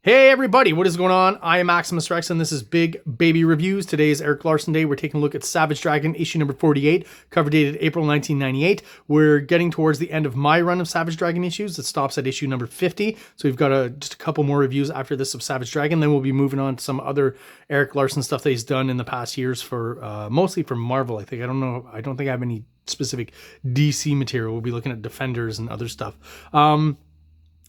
Hey everybody, what is going on? I am Maximus Rex and this is Big Baby Reviews. Today is Eric Larson Day. We're taking a look at Savage Dragon issue number 48, cover dated April 1998. We're getting towards the end of my run of Savage Dragon issues. It stops at issue number 50. So we've got just a couple more reviews after this of Savage Dragon. Then we'll be moving on to some other Eric Larson stuff that he's done in the past years for mostly for Marvel, I think. I don't think I have any specific DC material. We'll be looking at Defenders and other stuff.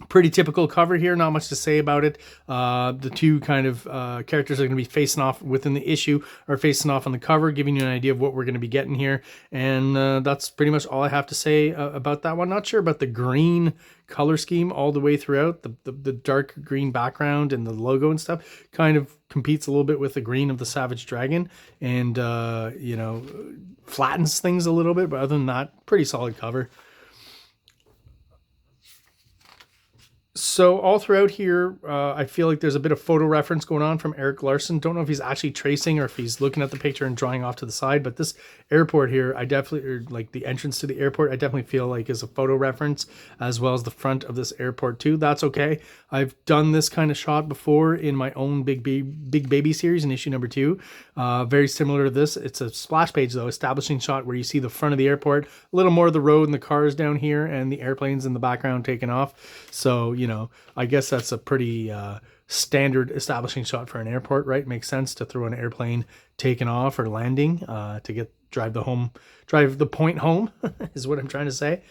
Pretty typical cover here, not much to say about it. The two kind of characters that are going to be facing off within the issue are facing off on the cover, giving you an idea of what we're going to be getting here. And that's pretty much all I have to say about that one. Not sure about the green color scheme all the way throughout. The dark green background and the logo and stuff kind of competes a little bit with the green of the Savage Dragon and, flattens things a little bit. But other than that, pretty solid cover. So all throughout here, I feel like there's a bit of photo reference going on from Eric Larson. Don't know if he's actually tracing or if he's looking at the picture and drawing off to the side, but this airport here, like the entrance to the airport, I definitely feel like is a photo reference, as well as the front of this airport too. That's okay. I've done this kind of shot before in my own Big Baby series in issue number 2. Very similar to this. It's a splash page though, establishing shot where you see the front of the airport, a little more of the road and the cars down here and the airplanes in the background taking off. So, I guess that's a pretty standard establishing shot for an airport, right? Makes sense to throw an airplane taking off or landing to drive the point home is what I'm trying to say.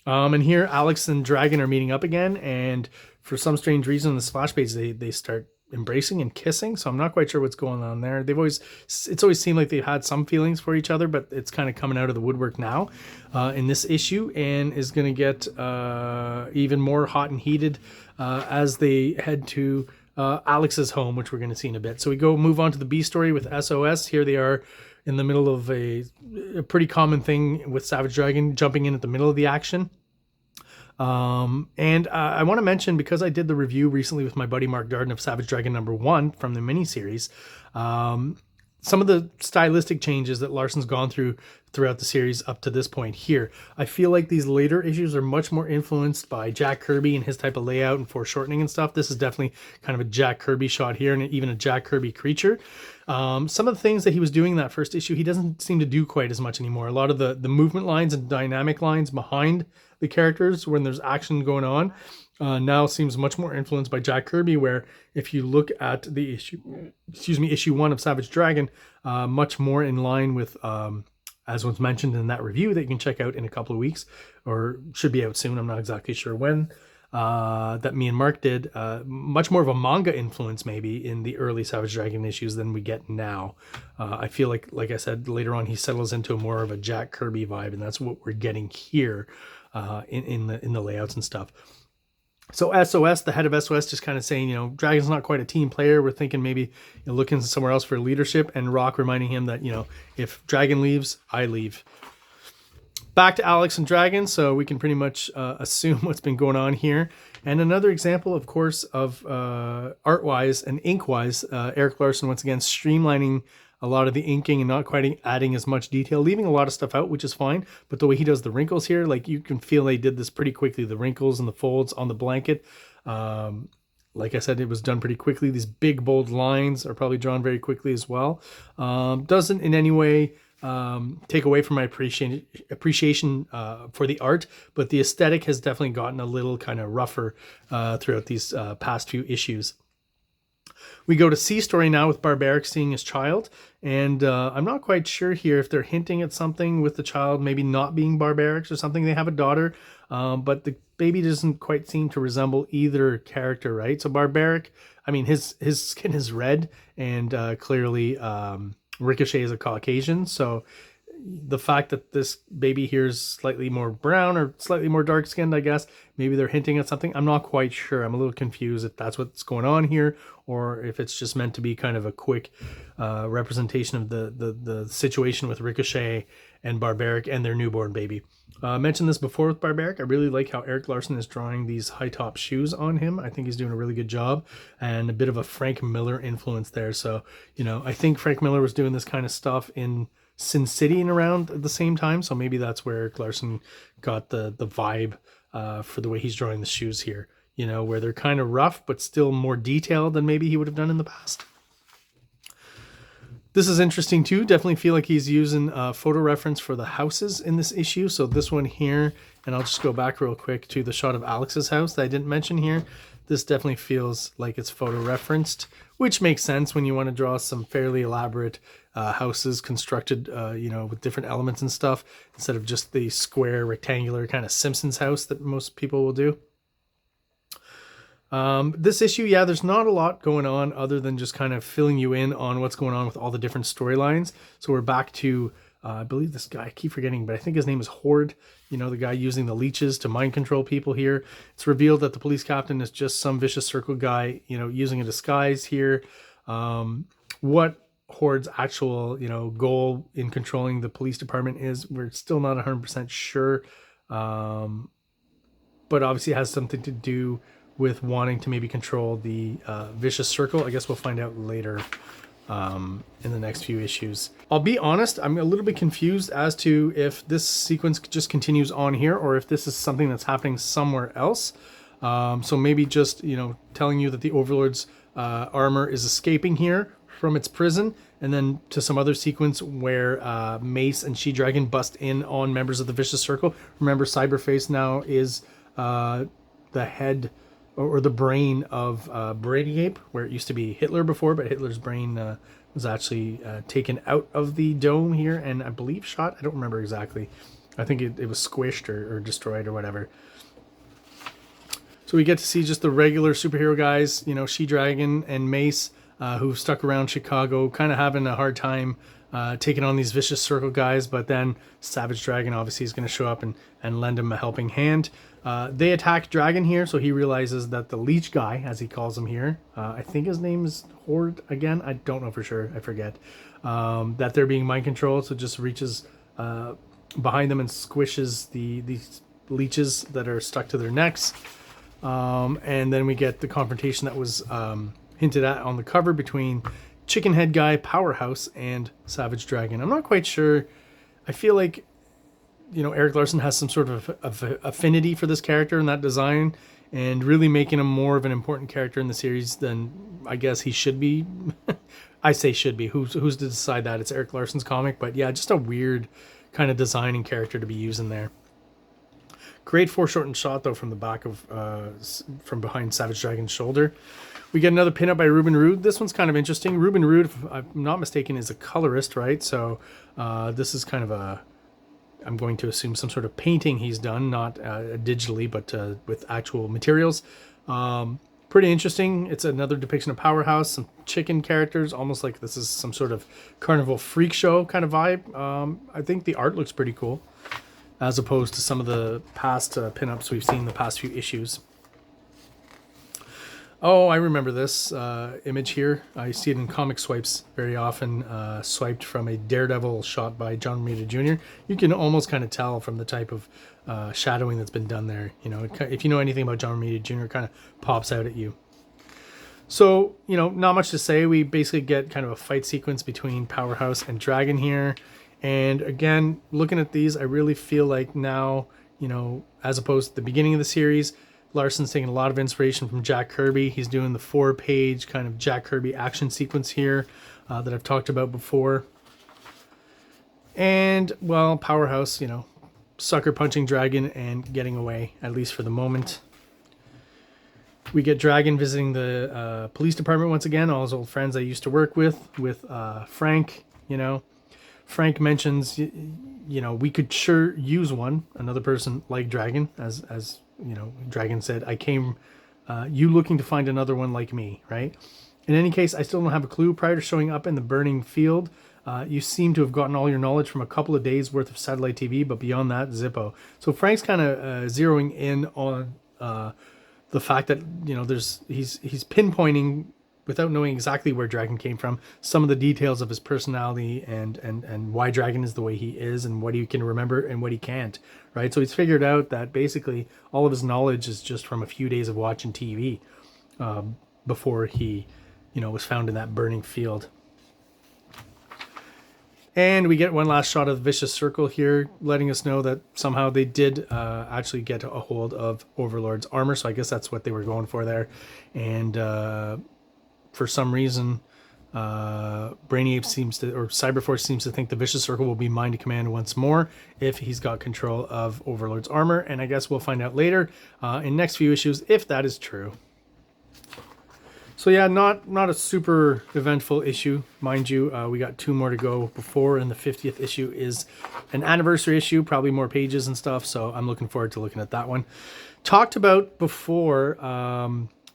And here Alex and Dragon are meeting up again, and for some strange reason in the splash page they start embracing and kissing, so I'm not quite sure what's going on there. It's always seemed like they've had some feelings for each other, but it's kind of coming out of the woodwork now in this issue, and is going to get even more hot and heated as they head to Alex's home, which we're going to see in a bit. So we move on to the B story with SOS. Here they are in the middle of a pretty common thing with Savage Dragon, jumping in at the middle of the action. And I want to mention, because I did the review recently with my buddy Mark Darden of Savage Dragon number 1 from the miniseries, some of the stylistic changes that Larson's gone throughout the series up to this point here. I feel like these later issues are much more influenced by Jack Kirby and his type of layout and foreshortening and stuff. This is definitely kind of a Jack Kirby shot here, and even a Jack Kirby creature. Some of the things that he was doing in that first issue, he doesn't seem to do quite as much anymore. A lot of the movement lines and dynamic lines behind the characters when there's action going on now seems much more influenced by Jack Kirby, where if you look at the issue 1 of Savage Dragon, much more in line with as was mentioned in that review that you can check out in a couple of weeks, or should be out soon, I'm not exactly sure when, that me and Mark did. Much more of a manga influence maybe in the early Savage Dragon issues than we get now. I feel like I said, later on he settles into more of a Jack Kirby vibe, and that's what we're getting here in the layouts and stuff. So SOS, the head of SOS, just kind of saying, Dragon's not quite a team player. We're thinking maybe looking somewhere else for leadership, and Rock reminding him that, if Dragon leaves, I leave. Back to Alex and Dragon, so we can pretty much assume what's been going on here. And another example, of course, of art-wise and ink-wise, Eric Larson once again streamlining a lot of the inking and not quite adding as much detail, leaving a lot of stuff out, which is fine. But the way he does the wrinkles here, like you can feel they did this pretty quickly. The wrinkles and the folds on the blanket, like I said, it was done pretty quickly. These big, bold lines are probably drawn very quickly as well. Doesn't in any way take away from my appreciation for the art, but the aesthetic has definitely gotten a little kind of rougher throughout these past few issues. We go to C story now with Barbaric seeing his child, and I'm not quite sure here if they're hinting at something with the child maybe not being Barbaric's or something. They have a daughter, but the baby doesn't quite seem to resemble either character, right? So Barbaric, I mean, his skin is red, and clearly Ricochet is a Caucasian, so the fact that this baby here is slightly more brown or slightly more dark skinned, I guess maybe they're hinting at something. I'm not quite sure. I'm a little confused if that's what's going on here, or if it's just meant to be kind of a quick representation of the situation with Ricochet and Barbaric and their newborn baby. I mentioned this before with Barbaric. I really like how Eric Larson is drawing these high top shoes on him. I think he's doing a really good job, and a bit of a Frank Miller influence there. So, I think Frank Miller was doing this kind of stuff in Sin City and around at the same time, so maybe that's where Eric Larson got the vibe for the way he's drawing the shoes here. you know, where they're kind of rough, but still more detailed than maybe he would have done in the past. This is interesting too. Definitely feel like he's using photo reference for the houses in this issue. So this one here, and I'll just go back real quick to the shot of Alex's house that I didn't mention here. This definitely feels like it's photo referenced, which makes sense when you want to draw some fairly elaborate houses constructed, you know, with different elements and stuff, instead of just the square rectangular kind of Simpsons house that most people will do. This issue, yeah, there's not a lot going on other than just kind of filling you in on what's going on with all the different storylines. So we're back to, I believe this guy, I keep forgetting, but I think his name is Horde, you know, the guy using the leeches to mind control people here. It's revealed that the police captain is just some vicious circle guy, you know, using a disguise here. What Horde's actual, you know, goal in controlling the police department is, we're still not 100% sure. But obviously it has something to do with wanting to maybe control the vicious circle. I guess we'll find out later in the next few issues. I'll be honest, I'm a little bit confused as to if this sequence just continues on here or if this is something that's happening somewhere else. So maybe just, you know, telling you that the Overlord's armor is escaping here from its prison, and then to some other sequence where Mace and She-Dragon bust in on members of the Vicious Circle. Remember, Cyberface now is the head or the brain of Brady Ape, where it used to be Hitler before, but Hitler's brain was actually taken out of the dome here and I believe shot. I don't remember exactly. I think it was squished or destroyed or whatever. So we get to see just the regular superhero guys, you know, She-Dragon and Mace, who've stuck around Chicago, kind of having a hard time taking on these Vicious Circle guys, but then Savage Dragon obviously is going to show up and lend him a helping hand. They attack Dragon here, so he realizes that the leech guy, as he calls him here, I think his name is Horde again, I don't know for sure, I forget, that they're being mind controlled, so just reaches behind them and squishes these leeches that are stuck to their necks. And then we get the confrontation that was hinted at on the cover between Chicken Head Guy, Powerhouse, and Savage Dragon. I'm not quite sure. I feel like, you know, Erik Larsen has some sort of affinity for this character and that design, and really making him more of an important character in the series than I guess he should be. I say should be. Who's to decide that? It's Erik Larsen's comic, but yeah, just a weird kind of design and character to be using there. Great foreshortened shot though from the back of from behind Savage Dragon's shoulder. We get another pinup by Ruben Rude. This one's kind of interesting. Ruben Rude, if I'm not mistaken, is a colorist, right? So this is kind of a, I'm going to assume some sort of painting he's done, not digitally, but with actual materials. Pretty interesting. It's another depiction of Powerhouse, some chicken characters, almost like this is some sort of carnival freak show kind of vibe. I think the art looks pretty cool, as opposed to some of the past pinups we've seen in the past few issues. Oh, I remember this image here. I see it in comic swipes very often, swiped from a Daredevil shot by John Romita Jr. You can almost kind of tell from the type of shadowing that's been done there. You know, if you know anything about John Romita Jr., it kind of pops out at you. So, you know, not much to say. We basically get kind of a fight sequence between Powerhouse and Dragon here. And again, looking at these, I really feel like now, you know, as opposed to the beginning of the series, Larsen's taking a lot of inspiration from Jack Kirby. He's doing the 4-page kind of Jack Kirby action sequence here that I've talked about before. And, well, Powerhouse, you know, sucker punching Dragon and getting away, at least for the moment. We get Dragon visiting the police department once again, all his old friends I used to work with Frank, you know. Frank mentions, you know, we could sure use one, another person like Dragon, as you know, Dragon said, I came, you looking to find another one like me, right? In any case, I still don't have a clue. Prior to showing up in the burning field, you seem to have gotten all your knowledge from a couple of days worth of satellite TV, but beyond that, Zippo. So Frank's kind of zeroing in on the fact that, you know, he's pinpointing, without knowing exactly where Dragon came from, some of the details of his personality and why Dragon is the way he is and what he can remember and what he can't, right? So he's figured out that basically all of his knowledge is just from a few days of watching TV before he, you know, was found in that burning field. And we get one last shot of the Vicious Circle here, letting us know that somehow they did actually get a hold of Overlord's armor. So I guess that's what they were going for there. And for some reason, Brainiape seems to, or Cyberforce seems to think the Vicious Circle will be mine to command once more if he's got control of Overlord's armor. And I guess we'll find out later in next few issues if that is true. So yeah, not a super eventful issue, mind you. We got 2 more to go before, and the 50th issue is an anniversary issue, probably more pages and stuff. So I'm looking forward to looking at that one. Talked about before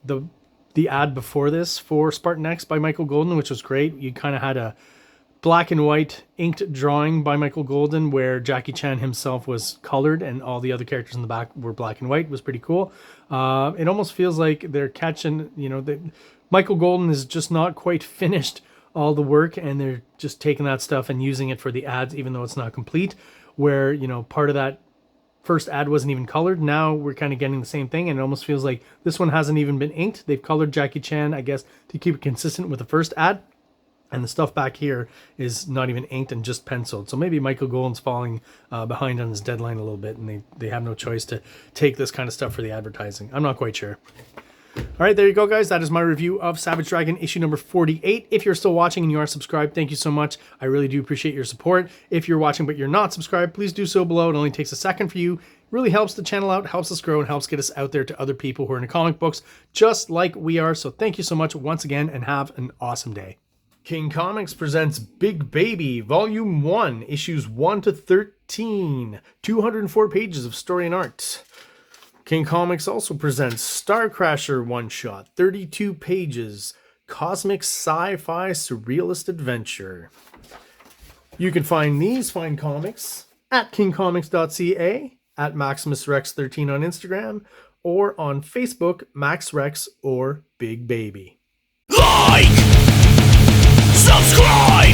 the ad before this for Spartan X by Michael Golden, which was great. You kind of had a black and white inked drawing by Michael Golden where Jackie Chan himself was colored and all the other characters in the back were black and white. It was pretty cool. It almost feels like they're catching, Michael Golden is just not quite finished all the work, and they're just taking that stuff and using it for the ads, even though it's not complete, where, part of that first ad wasn't even colored. Now we're kind of getting the same thing, and it almost feels like this one hasn't even been inked. They've colored Jackie Chan, I guess, to keep it consistent with the first ad. And the stuff back here is not even inked and just penciled. So maybe Michael Golden's falling behind on his deadline a little bit, and they have no choice to take this kind of stuff for the advertising. I'm not quite sure. All right, there you go, guys. That is my review of Savage Dragon issue number 48. If you're still watching and you are subscribed, thank you so much. I really do appreciate your support. If you're watching but you're not subscribed, please do so below. It only takes a second for you. It really helps the channel out, helps us grow, and helps get us out there to other people who are into comic books just like we are. So thank you so much once again, and have an awesome day. King Comics presents Big Baby, Volume 1, Issues 1 to 13. 204 pages of story and art. King Comics also presents Star Crasher one-shot, 32 pages, cosmic sci-fi surrealist adventure. You can find these fine comics at KingComics.CA, at MaximusRex13 on Instagram, or on Facebook, MaxRex or Big Baby. Like! Subscribe!